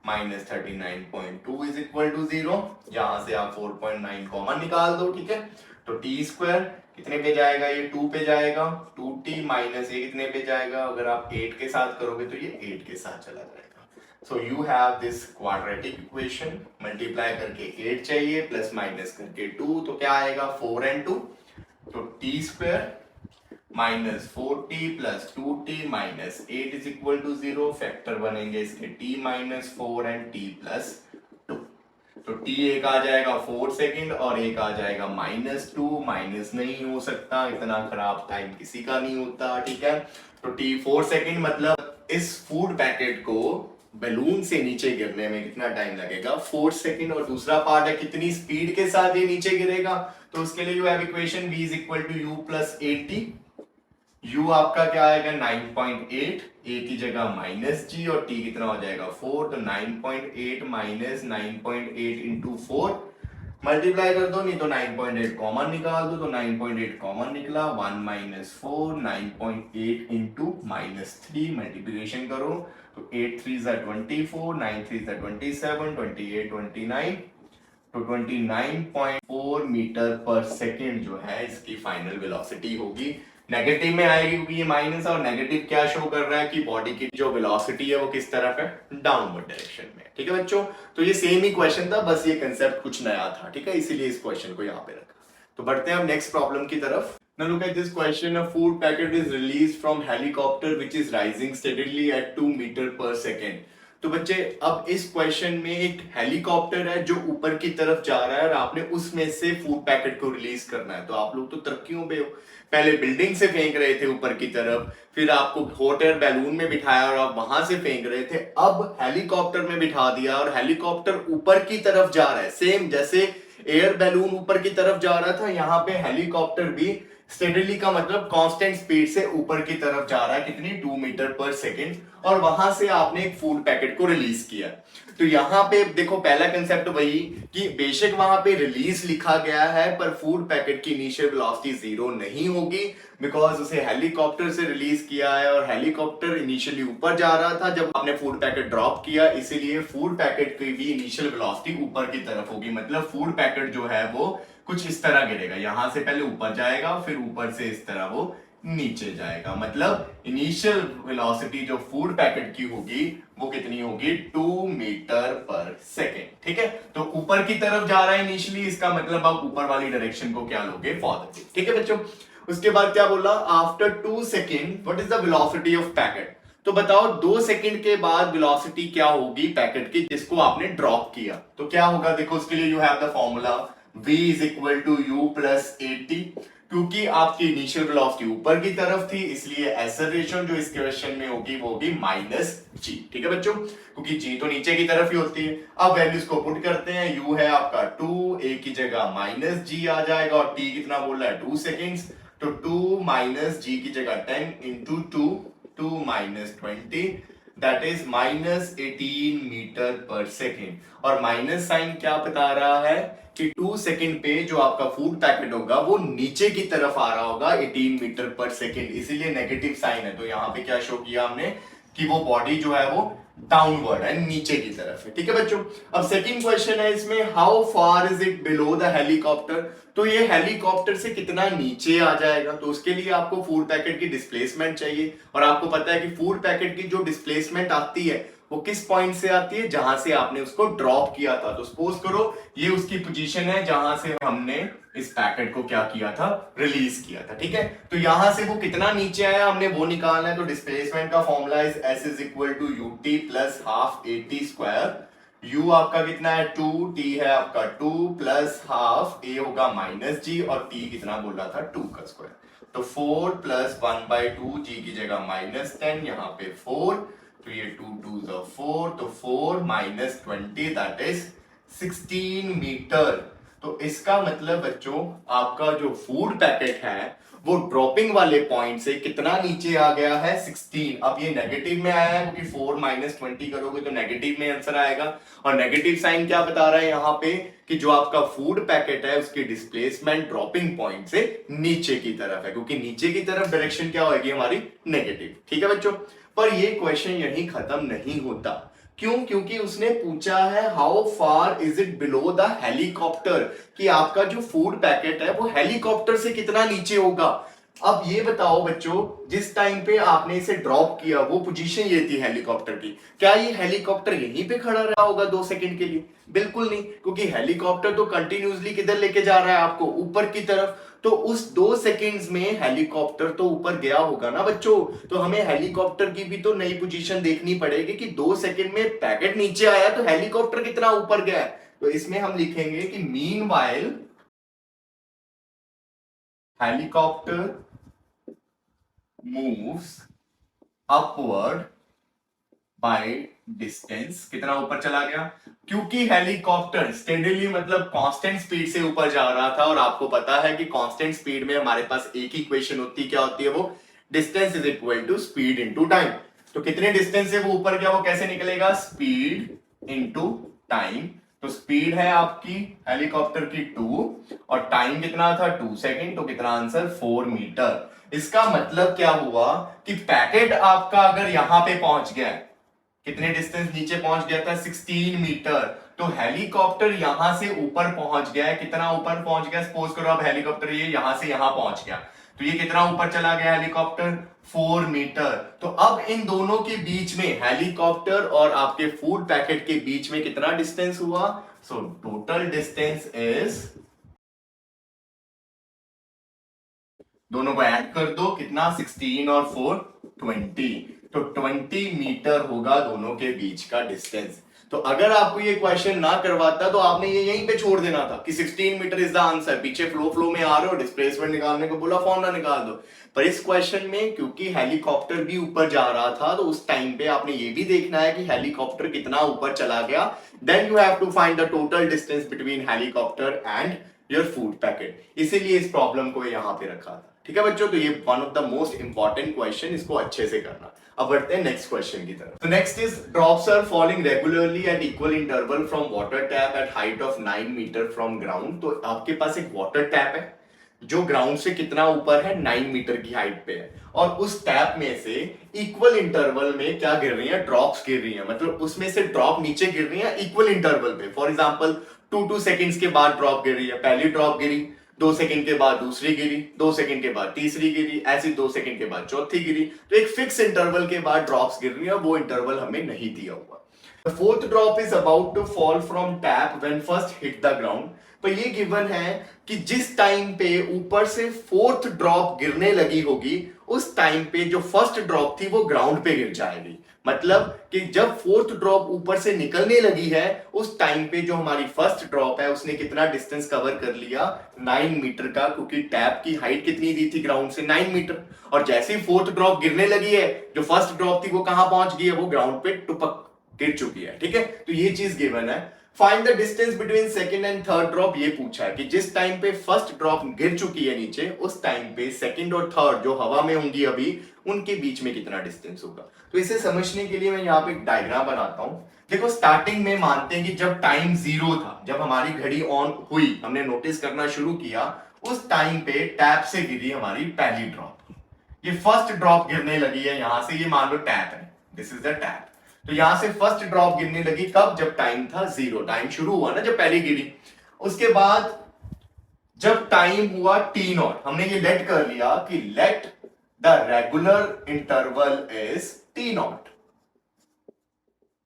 minus 39.2 is equal to 0। यहां से आप 4.9 कॉमन निकाल दो। ठीक है, तो टी स्क्वायर कितने पे जाएगा, ये 2 पे जाएगा, 2t माइनस ये कितने पे जाएगा, अगर आप 8 के साथ करोगे तो ये 8 के साथ चला जाएगा। So you have this quadratic equation, multiply करके 8 चाहिए प्लस माइनस करके 2, तो क्या आएगा 4 and 2, तो t square minus 4t plus 2t minus 8 is equal to 0। Factor बनेंगे इसके t minus 4 and t plus 2, तो t एक आ जाएगा 4 सेकेंड और एक आ जाएगा माइनस 2, माइनस नहीं हो सकता, इतना खराब टाइम किसी का नहीं होता। ठीक है, तो t 4 सेकेंड मतलब इस फूड पैकेट को बैलून से नीचे गिरने में कितना टाइम लगेगा, 4 सेकेंड। और दूसरा पार्ट है कितनी स्पीड के साथ ये नीचे गिरेगा, तो उसके लिए you have equation v is equal to u plus 8t। u आपका क्या आएगा 9.8, a की जगह माइनस जी और t कितना हो जाएगा 4, तो 9.8 माइनस 9.8 इंटू 4 मल्टीप्लाई कर दो, नहीं तो 9.8 कॉमन निकाल दो, तो 9.8 कॉमन निकला, 1 माइनस 4, 9.8 इंटू माइनस 3 मल्टीप्लीकेशन करो, तो 8 3 ज़ा 24, 9 3 ज़ा 27, 28 29, तो 29.4 मीटर पर सेकेंड जो है इसकी फाइनल वेलोसिटी होगी। नेगेटिव में आएगी क्योंकि ये माइनस है, और नेगेटिव क्या शो कर रहा है कि बॉडी की जो वेलोसिटी है वो किस तरफ है, डाउनवर्ड डायरेक्शन में। ठीक है बच्चों, तो ये सेम ही क्वेश्चन था, बस ये कंसेप्ट कुछ नया था। ठीक है, इसीलिए इस क्वेश्चन को यहाँ पे रखा। तो बढ़ते हैं हम नेक्स्ट प्रॉब्लम की तरफ। Now look at this question. A food packet is released from helicopter which is rising steadily at 2 meter per second. तो बच्चे अब इस क्वेश्चन में एक हेलीकॉप्टर है जो ऊपर की तरफ जा रहा है और आपने उसमें से फूड पैकेट को रिलीज करना है। तो आप लोग तो तरक्कियों पे हो, पहले बिल्डिंग से फेंक रहे थे ऊपर की तरफ, फिर आपको हॉट एयर बैलून में बिठाया और आप वहां से फेंक रहे थे, अब हेलीकॉप्टर में बिठा दिया और हेलीकॉप्टर ऊपर की तरफ जा रहा है। सेम जैसे एयर बैलून ऊपर की तरफ जा रहा था, यहाँ पे हेलीकॉप्टर भी स्टेडली का मतलब कांस्टेंट स्पीड से ऊपर की तरफ जा रहा है, कितनी 2 मीटर पर सेकेंड, और वहां से आपने एक फूड पैकेट को रिलीज किया। तो यहाँ पे देखो पहला कंसेप्ट वही कि बेशक वहां पे रिलीज लिखा गया है पर फूड पैकेट की इनिशियल वेलोसिटी जीरो नहीं होगी, बिकॉज उसे हेलीकॉप्टर से रिलीज किया है और हेलीकॉप्टर इनिशियली ऊपर जा रहा था जब आपने फूड पैकेट ड्रॉप किया, इसीलिए फूड पैकेट की भी इनिशियल वेलोसिटी ऊपर की तरफ होगी। मतलब फूड पैकेट जो है वो कुछ इस तरह गिरेगा, यहां से पहले ऊपर जाएगा फिर ऊपर से इस तरह वो नीचे जाएगा। मतलब इनिशियल वेलोसिटी जो फूड पैकेट की होगी वो कितनी होगी 2 मीटर पर सेकेंड। ठीक है, तो ऊपर की तरफ जा रहा है इनिशियली, इसका मतलब आप ऊपर वाली डायरेक्शन को क्या लोगे, पॉजिटिव। ठीक है बच्चों, उसके बाद क्या बोला, after 2 second what is the velocity of packet. तो बताओ 2 सेकंड के बाद वेलोसिटी क्या होगी पैकेट की जिसको आपने ड्रॉप किया। तो क्या होगा, देखो उसके लिए you have the formula v is equal to u plus 80। क्योंकि आपकी इनिशियल वेलोसिटी ऊपर की तरफ थी इसलिए एक्सेलरेशन जो इस क्वेश्चन में होगी वो होगी माइनस जी। ठीक है बच्चों, क्योंकि जी तो नीचे की तरफ ही होती है। अब वैल्यूज को पुट करते हैं, u है आपका 2, a की जगह माइनस जी आ जाएगा और t कितना बोल रहा है 2 सेकेंड्स, तो 2 माइनस जी की जगह 10 into 2 minus 20 that is minus 18 metre per second. और माइनस साइन क्या बता रहा है कि 2 सेकेंड पे जो आपका फूड पैकेट होगा वो नीचे की तरफ आ रहा होगा 18 मीटर पर सेकेंड, इसीलिए नेगेटिव साइन है। तो यहाँ पे क्या शो किया हमने कि वो बॉडी जो है वो डाउनवर्ड है, नीचे की तरफ है। ठीक है बच्चों, अब सेकंड क्वेश्चन है इसमें, how far is it below the helicopter. तो ये हेलीकॉप्टर से कितना नीचे आ जाएगा, तो उसके लिए आपको फूड पैकेट की डिस्प्लेसमेंट चाहिए, और आपको पता है कि फूड पैकेट की जो डिस्प्लेसमेंट आती है वो किस पॉइंट से आती है, जहां से आपने उसको ड्रॉप किया था। तो सपोज करो ये उसकी पोजीशन है जहां से हमने इस पैकेट को क्या किया था, रिलीज किया था। ठीक है, तो यहां से वो कितना नीचे आया हमने वो निकालना है। तो डिस्प्लेसमेंट का formula is s is equal to ut plus half 80 square. u आपका कितना है 2, t है आपका 2 प्लस हाफ a होगा माइनस जी और t कितना बोल रहा था 2 का स्क्वायर। तो 4 प्लस 1/2 g की जगह माइनस 10, यहाँ पे 4, तो ये 2 2 4, तो 4 माइनस 20 दैट इज 16 मीटर। तो इसका मतलब बच्चों आपका जो फूड पैकेट है वो ड्रॉपिंग वाले पॉइंट से कितना नीचे आ गया है 16। अब ये नेगेटिव में आया है क्योंकि 4 माइनस 20 करोगे तो नेगेटिव में आंसर आएगा, और नेगेटिव साइन क्या बता रहा है यहाँ पे कि जो आपका फूड पैकेट है उसकी डिस्प्लेसमेंट ड्रॉपिंग पॉइंट से नीचे की तरफ है, क्योंकि नीचे की तरफ डायरेक्शन क्या होगी हमारी, नेगेटिव। ठीक है बच्चों, पर ये क्वेश्चन यही खत्म नहीं होता। क्यों, क्योंकि उसने पूछा है how far is it below the helicopter, कि आपका जो फूड पैकेट है वो हेलीकॉप्टर से कितना नीचे होगा। अब ये बताओ बच्चों, जिस टाइम पे आपने इसे ड्रॉप किया वो पोजीशन ये थी हेलीकॉप्टर की, क्या ये हेलीकॉप्टर यहीं पे खड़ा रहा होगा 2 सेकंड के लिए? बिल्कुल नहीं, क्योंकि हेलीकॉप्टर तो कंटिन्यूसली किधर लेके जा रहा है आपको, ऊपर की तरफ। तो उस 2 सेकंड्स में हेलीकॉप्टर तो ऊपर गया होगा ना बच्चों, तो हमें हेलीकॉप्टर की भी तो नई पोजीशन देखनी पड़ेगी कि 2 सेकंड में पैकेट नीचे आया तो हेलीकॉप्टर कितना ऊपर गया है। तो इसमें हम लिखेंगे कि meanwhile helicopter moves upward by distance, कितना ऊपर चला गया, क्योंकि हेलीकॉप्टर स्टेडीली मतलब कांस्टेंट स्पीड से ऊपर जा रहा था, और आपको पता है कि कांस्टेंट स्पीड में हमारे पास एक ही इक्वेशन होती है, क्या होती है वो, distance is equal to speed into time. तो कितने डिस्टेंस से वो ऊपर गया वो कैसे निकलेगा, स्पीड इंटू टाइम। तो स्पीड है आपकी हेलीकॉप्टर की 2 और टाइम कितना था 2 सेकेंड, तो कितना आंसर 4 मीटर। इसका मतलब क्या हुआ कि पैकेट आपका अगर यहां पे पहुंच गया, कितने डिस्टेंस नीचे पहुंच गया था 16 मीटर, तो हेलीकॉप्टर यहां से ऊपर पहुंच गया है। कितना ऊपर पहुंच गया, सपोज करो अब हेलीकॉप्टर ये यहां से यहां पहुंच गया, तो ये कितना ऊपर चला गया हेलीकॉप्टर 4 मीटर। तो अब इन दोनों के बीच में, हेलीकॉप्टर और आपके फूड पैकेट के बीच में कितना डिस्टेंस हुआ, सो टोटल डिस्टेंस इज, दोनों को ऐड कर दो कितना 16 और 4 20, तो 20 मीटर होगा दोनों के बीच का डिस्टेंस। तो अगर आपको ये क्वेश्चन ना करवाता तो आपने ये यहीं पे छोड़ देना था कि 16 मीटर इज द आंसर, पीछे फ्लो में आ रहे हो, डिस्प्लेसमेंट निकालने को बोला, फॉर्मूला निकाल दो। पर इस क्वेश्चन में क्योंकि हेलीकॉप्टर भी ऊपर जा रहा था, तो उस टाइम पे आपने ये भी देखना है कि हेलीकॉप्टर कितना ऊपर चला गया, then you have to find the total distance between helicopter and your food packet. इसीलिए इस प्रॉब्लम को यहां पे रखा था। ठीक है बच्चों, तो ये one of the most important question, इसको अच्छे से करना। अब बढ़ते हैं नेक्स्ट क्वेश्चन की तरफ। तो next is drops are falling regularly at equal interval from water tap at height of 9 metre from ground. तो आपके पास एक वाटर टैप है जो ग्राउंड से कितना ऊपर है, 9 मीटर की हाइट पे है, और उस टैप में से इक्वल इंटरवल में क्या गिर रही है, ड्रॉप्स गिर रही है। मतलब उसमें से ड्रॉप नीचे गिर रही है इक्वल इंटरवल पे। फॉर एग्जांपल 2 सेकंड्स के बाद ड्रॉप गिर रही है, पहली ड्रॉप गिरी, 2 सेकंड के बाद दूसरी गिरी, 2 सेकंड के बाद तीसरी गिरी, ऐसी 2 सेकंड के बाद चौथी गिरी। तो एक फिक्स इंटरवल के बाद ड्रॉप्स गिर रही है, वो इंटरवल हमें नहीं दिया हुआ। The fourth drop is about to fall from tap when first hit the ground। तो ये गिवन है कि जिस टाइम पे ऊपर से फोर्थ ड्रॉप गिरने लगी होगी, उस टाइम पे जो फर्स्ट ड्रॉप थी वो ग्राउंड पे गिर जाएगी। मतलब कि जब फोर्थ ड्रॉप ऊपर से निकलने लगी है, उस टाइम पे जो हमारी फर्स्ट ड्रॉप है उसने कितना डिस्टेंस कवर कर लिया, 9 मीटर का, क्योंकि टैप की हाइट कितनी दी थी ग्राउंड से, 9 मीटर। और जैसे ही फोर्थ ड्रॉप गिरने लगी है, जो फर्स्ट ड्रॉप थी वो कहां पहुंच गई है, वो ग्राउंड पे टुपक गिर चुकी है। ठीक है, तो ये चीज गिवन है। Find the distance between second and third drop, ये पूछा है कि जिस टाइम पे फर्स्ट ड्रॉप गिर चुकी है नीचे, उस टाइम पे सेकंड और थर्ड जो हवा में होंगी अभी, उनके बीच में कितना डिस्टेंस होगा। तो इसे समझने के लिए मैं यहाँ पे एक डायग्राम बनाता हूं। देखो, स्टार्टिंग में मानते हैं कि जब टाइम 0 था, जब हमारी घड़ी ऑन हुई, हमने नोटिस करना शुरू किया, उस टाइम पे टैप से गिरी हमारी पहली ड्रॉप। ये फर्स्ट ड्रॉप गिरने लगी है यहां से, ये मान लो टैप है, दिस इज द टैप। तो यहां से फर्स्ट ड्रॉप गिरने लगी कब, जब टाइम था 0, टाइम शुरू हुआ ना जब पहली गिरी। उसके बाद जब टाइम हुआ t0, हमने ये लेट कर लिया कि let the regular interval is t0।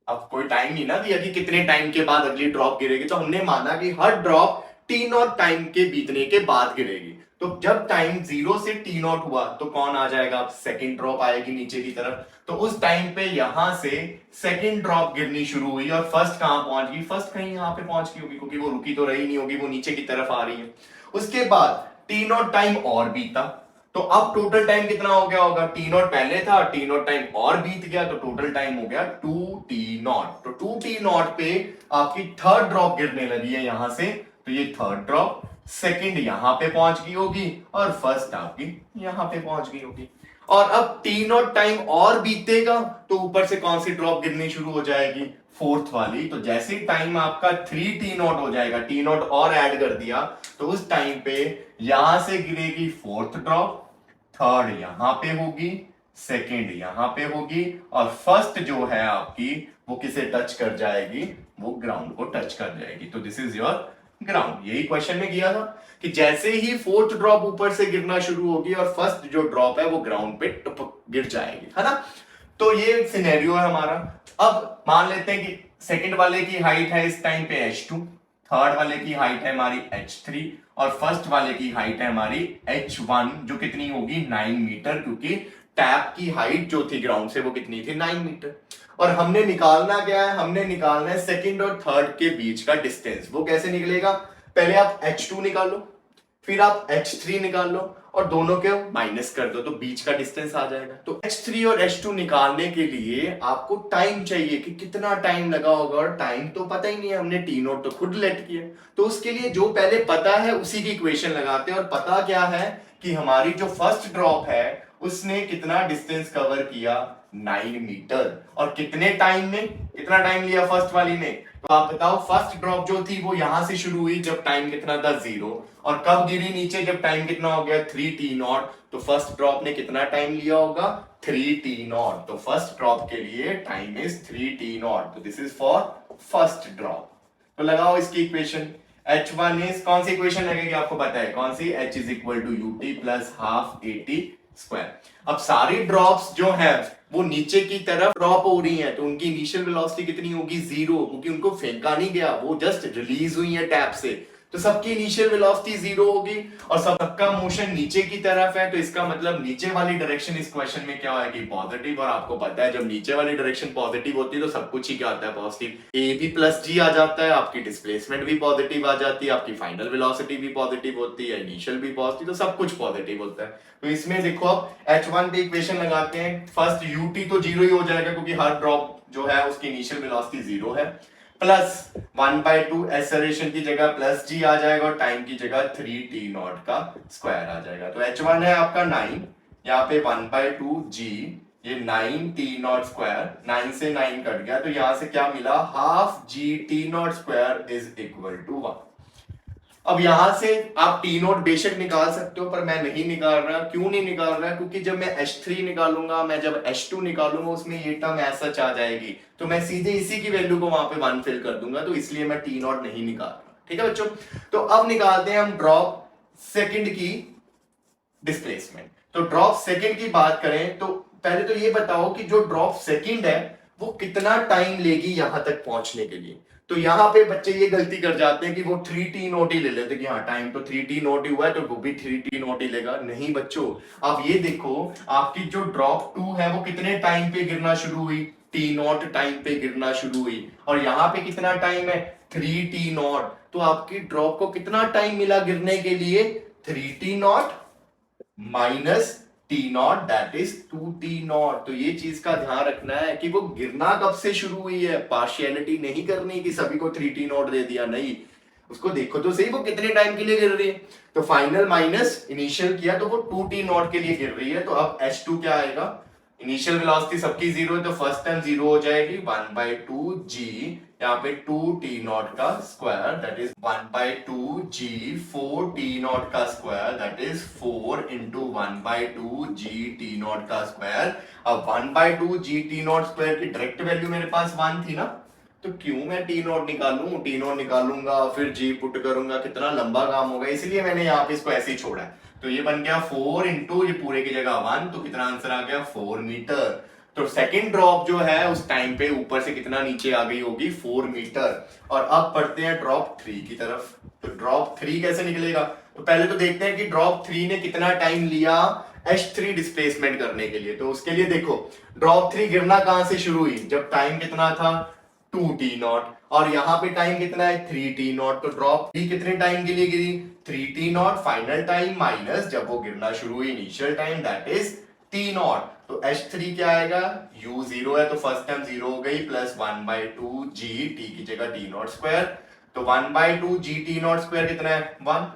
अब कोई टाइम नहीं ना दिया कि कितने टाइम के बाद अगली ड्रॉप गिरेगी, तो हमने माना कि हर ड्रॉप t0 टाइम के बीतने के बाद गिरेगी। तो जब टाइम 0 से t0 हुआ तो कौन आ जाएगा, सेकंड ड्रॉप आएगी नीचे की तरफ। तो उस टाइम पे यहां से सेकंड ड्रॉप गिरनी शुरू हुई, और फर्स्ट कहां पहुंच गई, फर्स्ट कहीं यहां पे पहुंच गई होगी, क्योंकि वो रुकी तो रही नहीं होगी, वो नीचे की तरफ आ रही है। उसके बाद t0 टाइम और बीता, तो अब टोटल टाइम कितना हो गया होगा, t0 पहले था, t0 टाइम और बीत गया, तो टोटल टाइम हो गया 2t0। तो 2t0 पे आपकी थर्ड ड्रॉप गिरने लगी है यहां से, तो ये थर्ड ड्रॉप सेकंड यहां पे पहुंच गई होगी, और फर्स्ट आपकी यहां पे पहुंच गई होगी। और अब t0 टाइम और बीतेगा, तो ऊपर से कौन सी ड्रॉप गिरनी शुरू हो जाएगी, फोर्थ वाली। तो जैसे ही टाइम आपका 3t0 हो जाएगा, t0 और ऐड कर दिया, तो उस टाइम पे यहां से गिरेगी फोर्थ ड्रॉप, थर्ड यहां पे होगी, सेकंड यहां पे होगी, और फर्स्ट जो है आपकी वो किसे टच कर जाएगी, वो ग्राउंड को टच कर जाएगी। तो दिस इज योर ग्राउंड। यही क्वेश्चन में किया था कि जैसे ही फोर्थ ड्रॉप ऊपर से गिरना शुरू होगी और फर्स्ट जो ड्रॉप है वो ग्राउंड पे गिर जाएगी, है ना। तो ये सिनेरियो है हमारा। अब मान लेते हैं कि सेकंड वाले की हाइट है इस टाइम पे h2, थर्ड वाले की हाइट है हमारी h3, और फर्स्ट वाले की हाइट है हमारी h1, जो कितनी होगी 9 मीटर, क्योंकि टैप की हाइट जो थी ग्राउंड से वो कितनी थी 9 मीटर। और हमने निकालना क्या है, हमने निकालना है सेकंड और थर्ड के बीच का डिस्टेंस। वो कैसे निकलेगा, पहले आप h2 निकाल लो, फिर आप h3 निकाल लो, और दोनों के माइनस कर दो, तो बीच का डिस्टेंस आ जाएगा। तो h3 और h2 निकालने के लिए आपको टाइम चाहिए कि कितना टाइम लगा होगा, और टाइम तो पता ही नहीं है, हमने t0 तो खुद लेट किया। तो उसके लिए जो पहले पता है उसी की इक्वेशन लगाते हैं, और पता क्या है कि हमारी जो फर्स्ट ड्रॉप है उसने कितना डिस्टेंस कवर किया 9 मीटर। और कितने टाइम में, कितना टाइम लिया फर्स्ट वाली ने? तो आप बताओ, फर्स्ट ड्रॉप जो थी वो यहां से शुरू हुई जब टाइम कितना था 0, और कब गिरी नीचे जब टाइम कितना हो गया 3t0। तो फर्स्ट ड्रॉप ने कितना टाइम लिया होगा 3t0। तो फर्स्ट ड्रॉप के लिए टाइम इज 3t0। तो this is for first drop. तो लगाओ इसकी इक्वेशन। H1 इज, कौन सी इक्वेशन लगेगी आपको पता है कौन सी? H is equal to u t plus half AT square. अब सारी ड्रॉप्स जो है वो नीचे की तरफ ड्रॉप हो रही हैं, तो उनकी इनिशियल वेलोसिटी कितनी होगी 0, क्योंकि उनको फेंका नहीं गया, वो जस्ट रिलीज हुई है टैप से। तो सबकी इनिशियल वेलोसिटी 0 होगी और सबका मोशन नीचे की तरफ है, तो इसका मतलब नीचे वाली डायरेक्शन इस क्वेश्चन में क्या आएगी पॉजिटिव। और आपको पता है जब नीचे वाली डायरेक्शन पॉजिटिव होती है तो सब कुछ ही क्या आता है पॉजिटिव। ए भी प्लस जी आ जाता है, आपकी डिस्प्लेसमेंट भी पॉजिटिव आ जाती है, आपकी फाइनल वेलोसिटी भी पॉजिटिव होती है, इनिशियल भी पॉजिटिव, तो सब कुछ पॉजिटिव होता है। तो इसमें देखो अब H1 पे इक्वेशन लगाते हैं। फर्स्ट ut तो 0 ही हो जाएगा क्योंकि हर ड्रॉप जो है उसकी इनिशियल वेलोसिटी 0 है, प्लस 1/2 एक्सेलरेशन की जगह प्लस g आ जाएगा और टाइम की जगह 3t0 का स्क्वायर आ जाएगा। तो H1 है आपका 9, यहाँ पे 1/2 g, ये 9t0 स्क्वायर, 9 से 9 कट गया तो यहां से क्या मिला half gt0 square is equal to 1। अब यहां से आप t0 बेशक निकाल सकते हो पर मैं नहीं निकाल रहा। क्यों नहीं निकाल रहा? क्योंकि जब मैं h3 निकालूंगा, मैं जब h2 निकालूंगा उसमें ये टर्म ऐसा आ जाएगी, तो मैं सीधे इसी की वैल्यू को वहां पे 1 फिल कर दूंगा, तो इसलिए मैं t0 नहीं निकाल रहा। ठीक है बच्चों, तो अब निकालते हैं हम ड्रॉप सेकंड की डिस्प्लेसमेंट। तो ड्रॉप सेकंड की बात करें तो पहले तो ये बताओ कि जो ड्रॉप सेकंड है वो कितना टाइम लेगी यहां तक पहुंचने के लिए। तो यहां पे बच्चे ये गलती कर जाते हैं कि वो 3t0 ही ले लेते कि हाँ टाइम तो 3t0 ही हुआ है तो वो भी 3t0 ही लेगा। नहीं बच्चों, आप ये देखो आपकी जो ड्रॉप 2 है वो कितने टाइम पे गिरना शुरू हुई, t0 टाइम पे गिरना शुरू हुई, और यहां पे कितना टाइम है 3t0। तो आपकी ड्रॉप को कितना टाइम मिला गिरने के लिए 3t0 minus t0 that is 2t0। तो ये चीज का ध्यान रखना है कि वो गिरना कब से शुरू हुई है। पार्शियलिटी नहीं करनी कि सभी को 3t0 दे दिया, नहीं, उसको देखो तो सही वो कितने टाइम के लिए गिर रही है। तो फाइनल माइनस इनिशियल किया तो वो 2t0 के लिए गिर रही है। तो अब h2 क्या आएगा, इनिशियल वेलोसिटी सबकी 0 है तो फर्स्ट टाइम 0 हो जाएगी 1/2 g, यहाँ पे 2t0 का square that is 1/2 g, 4t0 का square that is 4 into 1/2 g t0 का स्क्वायर। अब 1/2 g t0 स्क्वायर की डायरेक्ट वैल्यू मेरे पास 1 थी ना, तो क्यों मैं t0 निकालूं, t0 निकालूंगा फिर g पुट करूंगा, कितना लंबा काम होगा, इसलिए मैंने यहाँ पे इसको ऐसे ही छोड़ा है। तो ये बन गया 4 इंटू ये पूरे की जगह 1, तो कितना आंसर आ गया 4 मीटर। तो सेकंड ड्रॉप जो है उस टाइम पे ऊपर से कितना नीचे आ गई होगी 4 मीटर। और अब पढ़ते हैं ड्रॉप 3 की तरफ। तो ड्रॉप 3 कैसे निकलेगा? तो पहले तो देखते हैं कि ड्रॉप 3 ने कितना टाइम लिया h3 डिस्प्लेसमेंट करने के लिए। तो उसके लिए देखो ड्रॉप 3 गिरना कहां से शुरू हुई, जब टाइम कितना था 2t0, और यहां पे टाइम कितना है 3t0। तो ड्रॉप 3 कितने टाइम के लिए गिरी 3t0 फाइनल टाइम माइनस जब वो गिरना शुरू हुई initial time that is t0। तो h3 क्या आएगा, u 0 है तो फर्स्ट टाइम 0 हो गई, प्लस 1/2 g t की जगह t0 स्क्वायर। तो 1/2 g t0 स्क्वायर कितना है 1,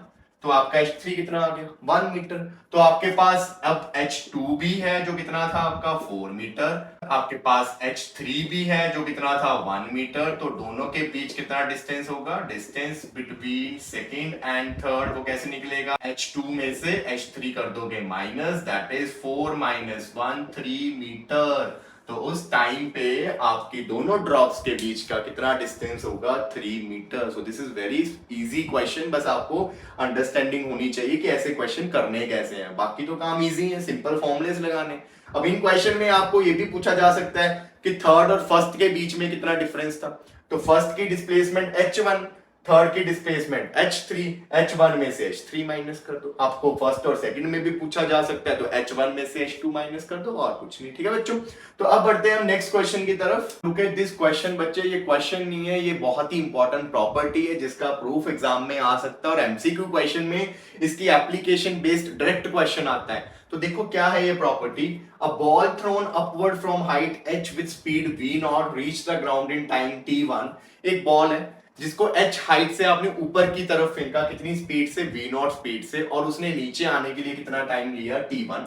तो आपका h3 कितना आ गया 1 मीटर। तो आपके पास अब h2 भी है जो कितना था आपका 4 मीटर, आपके पास h3 भी है जो कितना था 1 मीटर। तो दोनों के बीच कितना डिस्टेंस होगा, distance between second and third वो कैसे निकलेगा, h2 में से h3 कर दोगे minus that is 4 minus 1 3 metre. तो उस टाइम पे आपकी दोनों ड्रॉप्स के बीच का कितना डिस्टेंस होगा 3 metre. So this is very easy question, बस आपको अंडरस्टैंडिंग होनी चाहिए कि ऐसे क्वेश्चन करने कैसे हैं, बाकी तो काम इजी है, सिंपल फॉर्मूलेस लगाने। अब इन क्वेश्चन में आपको ये भी पूछा जा सकता है कि थर्ड और फर्स्ट के बीच में कितना डिफरेंस था। तो फर्स्ट की डिस्प्लेसमेंट h1, थर्ड की डिस्प्लेसमेंट h3, h1 में से h3 माइनस कर दो। आपको फर्स्ट और सेकंड में भी पूछा जा सकता है तो h1 में से h2 माइनस कर दो, और कुछ नहीं। ठीक है बच्चों, तो अब बढ़ते हैं हम नेक्स्ट क्वेश्चन की तरफ। लुक एट दिस क्वेश्चन बच्चे, ये क्वेश्चन नहीं है, ये बहुत ही इंपॉर्टेंट प्रॉपर्टी है जिसका प्रूफ एग्जाम में आ सकता है और एमसीक्यू क्वेश्चन में इसकी एप्लीकेशन बेस्ड डायरेक्ट क्वेश्चन आता है। तो देखो क्या है ये property, a ball throne upward from height h with speed v0 reach the ground in time t1। एक बॉल है जिसको h हाइट से आपने ऊपर की तरफ फेंका, कितनी स्पीड से v0 स्पीड से, और उसने नीचे आने के लिए कितना टाइम लिया t1।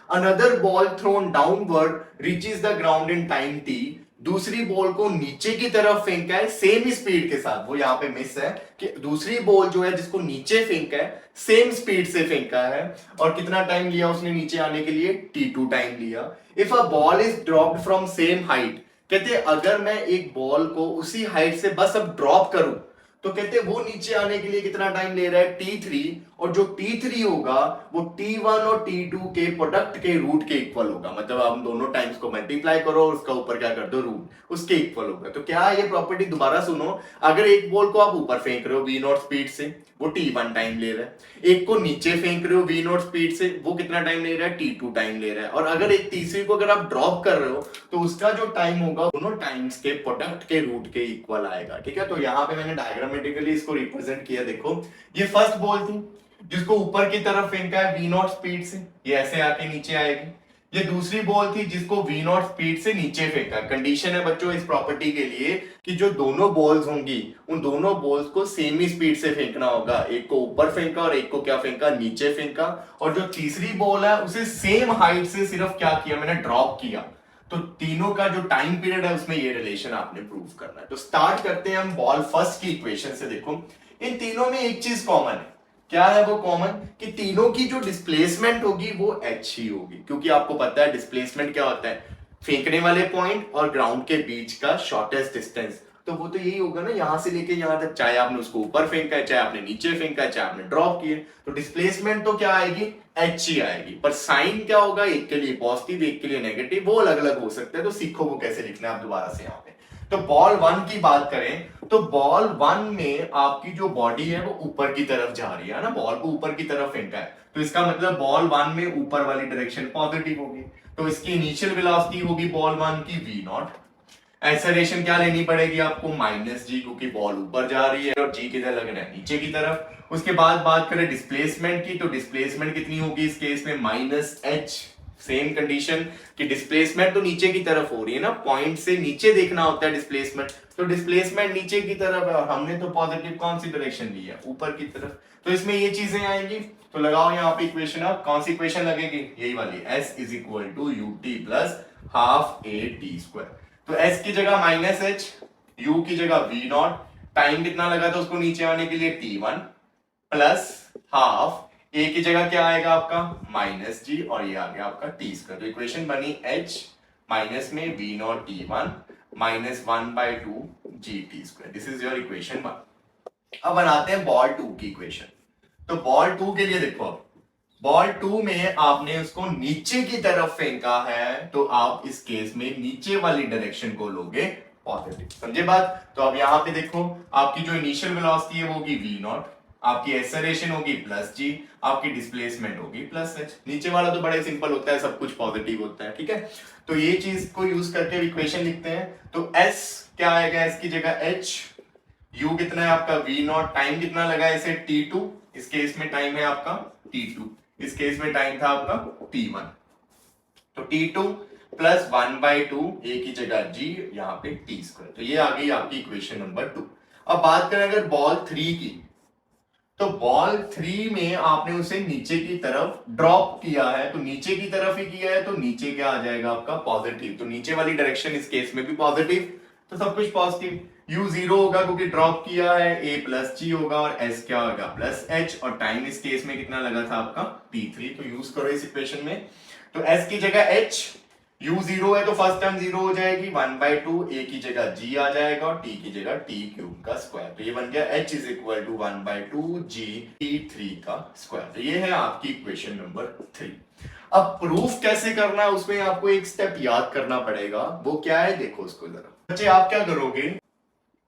Another ball thrown downward reaches the ground in time t, दूसरी बॉल को नीचे की तरफ फेंका है सेम स्पीड के साथ। वो यहां पे मिस है कि दूसरी बॉल जो है जिसको नीचे फेंका है सेम स्पीड से फेंका है, और कितना टाइम लिया उसने नीचे आने के लिए, t2 टाइम लिया। If a ball is dropped from same height, कहते अगर मैं एक बॉल को उसी हाइट से बस अब ड्रॉप करूं तो कहते वो नीचे आने के लिए कितना टाइम ले रहा है, t3, और जो t3 होगा वो t1 और t2 के प्रोडक्ट के रूट के इक्वल होगा। मतलब हम दोनों टाइम्स को मल्टीप्लाई करो और उसका ऊपर क्या कर दो, रूट, उसके इक्वल होगा। तो क्या ये प्रॉपर्टी दोबारा सुनो, अगर एक बॉल को आप ऊपर फेंक रहे हो v0 स्पीड से, वो t1 टाइम ले रहा है। एक को नीचे फेंक रहे हो v0 स्पीड से, वो कितना टाइम ले रहा है, t2 टाइम ले रहा है। और अगर एक तीसरी को अगर आप ड्रॉप कर रहे हो तो उसका जो टाइम होगा दोनों टाइम्स के प्रोडक्ट के रूट के इक्वल आएगा। ठीक है, तो यहाँ पे मैंने डायग्रामेटिकली इसको रिप्रेजेंट किया। देखो ये फर्स्ट बॉल थी जिसको ऊपर की तरफ फेंका है v0 स्पीड से, ये ऐसे आके नीचे आएगी। ये दूसरी बॉल थी जिसको v0 स्पीड से नीचे फेंका। कंडीशन है बच्चों इस प्रॉपर्टी के लिए कि जो दोनों बॉल्स होंगी उन दोनों बॉल्स को सेम ही स्पीड से फेंकना होगा। एक को ऊपर फेंका और एक को क्या फेंका, नीचे फेंका। और जो तीसरी बॉल है उसे सेम हाइट से सिर्फ क्या किया मैंने, ड्रॉप किया। तो तीनों का जो टाइम पीरियड है उसमें ये रिलेशन आपने प्रूव करना है। तो स्टार्ट करते हैं हम बॉल फर्स्ट की इक्वेशन से। देखो इन तीनों में एक चीज कॉमन है, क्या है वो कॉमन, कि तीनों की जो डिस्प्लेसमेंट होगी वो h ही होगी। क्योंकि आपको पता है डिस्प्लेसमेंट क्या होता है, फेंकने वाले पॉइंट और ग्राउंड के बीच का शॉर्टेस्ट डिस्टेंस। तो वो तो यही होगा ना, यहां से लेके यहां तक, चाहे आपने उसको ऊपर फेंका है, चाहे आपने नीचे फेंका है, चाहे आपने ड्रॉप किए, तो डिस्प्लेसमेंट तो क्या आएगी, h ही आएगी। पर साइन क्या होगा, एक के लिए पॉजिटिव एक के लिए नेगेटिव, वो अलग अलग हो सकते हैं। तो सीखो वो कैसे लिखना है आप दोबारा से यहाँ पे। तो बॉल 1 की बात करें तो बॉल 1 में आपकी जो बॉडी है वो ऊपर की तरफ जा रही है ना, बॉल को ऊपर की तरफ फेंका है, तो इसका मतलब बॉल 1 में ऊपर वाली डायरेक्शन पॉजिटिव होगी। तो इसकी इनिशियल वेलोसिटी होगी बॉल 1 की v0। एक्सेलरेशन क्या लेनी पड़ेगी आपको, -g, क्योंकि बॉल ऊपर जा रही है और g किधर लगना है, नीचे की तरफ। उसके बाद बात करें डिस्प्लेसमेंट की, तो डिस्प्लेसमेंट कितनी होगी इस केस में, -h। सेम कंडीशन कि डिस्प्लेसमेंट तो नीचे की तरफ हो रही है ना, पॉइंट से नीचे देखना होता है डिस्प्लेसमेंट, तो डिस्प्लेसमेंट नीचे की तरफ है और हमने तो पॉजिटिव कौन सी डायरेक्शन ली है, ऊपर की तरफ। तो इसमें ये चीजें आएंगी। तो लगाओ यहाँ पे इक्वेशन, अब कौन सी इक्वेशन लगेगी, यही वाली, s is equal to ut plus half a t square. तो s की जगह -h, u की जगह v0, टाइम कितना लगा था उसको नीचे आने के लिए t1 प्लस हाफ, a की जगह क्या आएगा आपका -g और ये आ गया आपका t स्क्वायर। तो इक्वेशन बनी h माइनस में v0 t1 minus 1/2 gt square. This is your equation 1। अब बनाते हैं बॉल 2 की इक्वेशन। तो बॉल 2 के लिए देखो, बॉल 2 में आपने उसको नीचे की तरफ फेंका है, तो आप इस केस में नीचे वाली डायरेक्शन को लोगे पॉजिटिव, समझे बात। तो अब यहां पे देखो आपकी जो इनिशियल वेलोसिटी है वो होगी v0, आपकी एक्सेलरेशन होगी +g, आपकी डिस्प्लेसमेंट होगी +h। नीचे वाला तो बड़े सिंपल होता है, सब कुछ पॉजिटिव होता है, ठीक है। तो ये चीज को यूज करके इक्वेशन लिखते हैं। तो s क्या आएगा, s की जगह h, u कितना है आपका v0, टाइम कितना लगा है इसे t2, इस केस में टाइम है आपका t2, इस केस में टाइम था आपका t1। तो t2 प्लस 1/2, a की जगह g, यहाँ पे t स्क्वायर। तो ये आ गई आपकी इक्वेशन नंबर 2। अब बात करें अगर बॉल 3 की, तो बॉल 3 में आपने उसे नीचे की तरफ ड्रॉप किया है, तो नीचे की तरफ ही किया है, तो नीचे क्या आ जाएगा आपका पॉजिटिव। तो नीचे वाली डायरेक्शन इस केस में भी पॉजिटिव, तो सब कुछ पॉजिटिव। u 0 होगा क्योंकि ड्रॉप किया है, a प्लस g होगा और s क्या होगा प्लस h, और टाइम इस केस में कितना लगा था आपका t3। तो यूज करो इस इक्वेशन में। तो s की जगह h, u 0 है तो फर्स्ट टर्म 0 हो जाएगी, 1/2, a की जगह g आ जाएगा और t की जगह t क्यूब का स्क्वायर। तो ये बन गया h is equal to 1/2 g t3 का स्क्वायर। तो ये है आपकी इक्वेशन नंबर 3। अब प्रूफ कैसे करना है उसमें आपको एक स्टेप याद करना पड़ेगा, वो क्या है देखो उसको जरा। बच्चे आप क्या करोगे,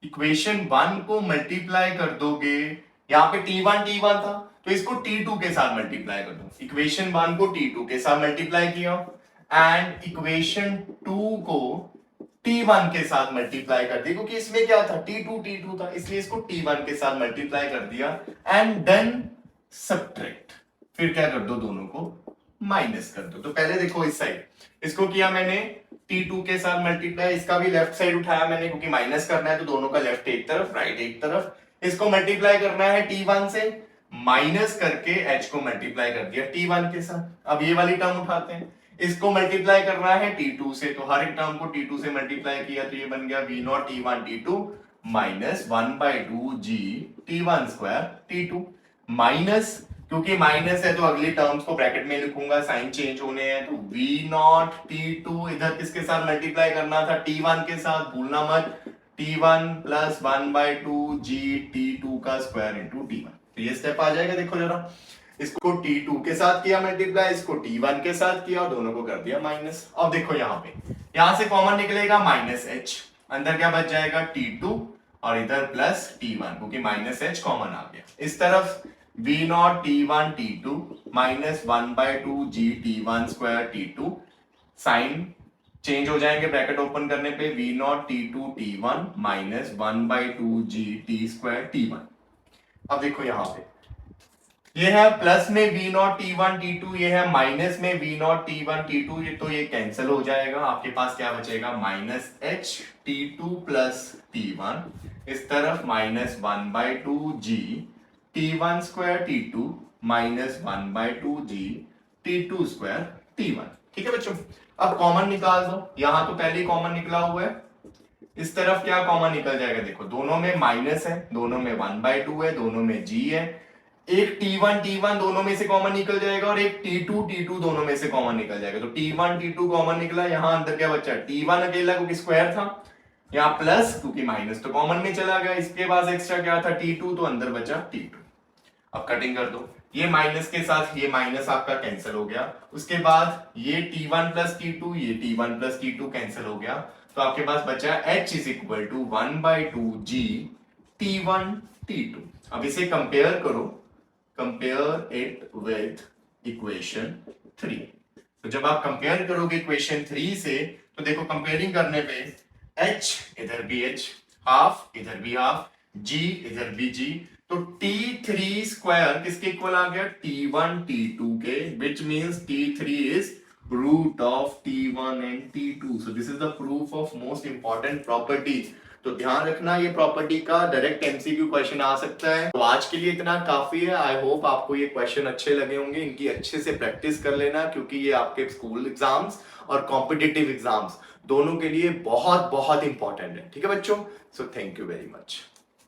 इक्वेशन 1 को मल्टीप्लाई कर दोगे, यहाँ पे t1 था तो इसको t2 के साथ मल्टीप्लाई कर दो। इक्वेशन 1 को t2 के साथ मल्टीप्लाई किया एंड इक्वेशन 2 को t1 के साथ मल्टीप्लाई कर दिया, क्योंकि इसमें क्या था t2 था, इसलिए इसको t1 के साथ मल्टीप्लाई कर दिया एंड देन सब्ट्रैक्ट, फिर क्या कर दो दोनों को माइनस कर दो। तो पहले देखो इस साइड इसको किया मैंने t2 के साथ मल्टीप्लाई, इसका भी लेफ्ट साइड उठाया मैंने क्योंकि माइनस करना है, तो दोनों का लेफ्ट एक तरफ राइट एक तरफ। इसको मल्टीप्लाई करना है t1 से, माइनस करके h को मल्टीप्लाई कर दिया t1 के साथ। अब ये वाली टर्म उठाते हैं, इसको मल्टीप्लाई करना है t2 से, तो हर एक टर्म को t2 से मल्टीप्लाई किया तो ये बन गया v0 t1 t2 minus 1/2 g t1 square t2 minus, क्योंकि माइनस है तो अगली टर्म्स को ब्रैकेट में लिखूंगा, साइन चेंज होने हैं, तो v0 t2 इधर किसके साथ मल्टीप्लाई करना था, t1 के साथ, भूलना मत, t1 प्लस 1/2 g t2 का स्क्वायर इंटू t1। तो ये स्टेप आ जाएगा, देखो जरा, इसको t2 के साथ किया मल्टीप्लाई, इसको t1 के साथ किया और दोनों को कर दिया माइनस। अब देखो यहाँ पे, यहां से कॉमन निकलेगा माइनस h, अंदर क्या बच जाएगा t2 और इधर प्लस t1, क्योंकि माइनस h कॉमन आ गया। इस तरफ v0 t1 t2 minus 1/2 g t1 square t2, sign change हो जाएंगे ब्रैकेट ओपन करने पे, v0 t2 t1 minus 1/2 g t square t1। अब देखो यहां पे ये है प्लस में v0 t1 t2, ये है माइनस में v0 t1 t2, ये तो ये कैंसिल हो जाएगा, आपके पास क्या बचेगा minus h t2 plus t1, इस तरफ minus 1/2 g t1 square t2 minus 1/2 g t2 square t1। ठीक है बच्चों, अब कॉमन निकाल दो, यहां तो पहले ही कॉमन निकला हुआ है, इस तरफ क्या कॉमन निकल जाएगा, देखो दोनों में माइनस है, दोनों में 1/2 है, दोनों में g है, एक t1 दोनों में से कॉमन निकल जाएगा और एक t2 दोनों में से कॉमन निकल जाएगा, तो t1 कॉमन निकला, यहां अंदर क्या बचा, t1 अकेला क्योंकि स्क्वायर था, यहाँ प्लस क्योंकि माइनस तो कॉमन में चला गया, इसके पास एक्स्ट्रा क्या था t2, तो अंदर बचा t2। अब कटिंग कर दो, ये माइनस के साथ ये माइनस आपका कैंसिल हो गया, उसके बाद ये t1 प्लस t2, ये t1 प्लस t2 कैंसिल हो गया, तो आपके पास बचा h is equal to 1/2 g t1 t2। अब इसे कंपेयर करो, कंपेयर इट विथ इक्वेशन 3। तो जब आप कंपेयर करोगे इक्वेशन 3 से, तो देखो कंपेयरिंग करने पे h इधर भी h, हाफ इधर भी हाफ, g इधर भी g, तो t3 स्क्वायर किसके इक्वल आ गया, t1 t2 के, which means t3 is root of t1 and t2। so this is the proof of most important property। तो ध्यान रखना, ये प्रॉपर्टी का डायरेक्ट एमसीक्यू क्वेश्चन आ सकता है। तो आज के लिए इतना काफी है, आई होप आपको ये क्वेश्चन अच्छे लगे होंगे, इनकी अच्छे से प्रैक्टिस कर लेना, क्योंकि ये आपके स्कूल एग्जाम्स और कॉम्पिटिटिव एग्जाम्स दोनों के लिए बहुत बहुत इंपॉर्टेंट है। ठीक है बच्चों, so thank you very much.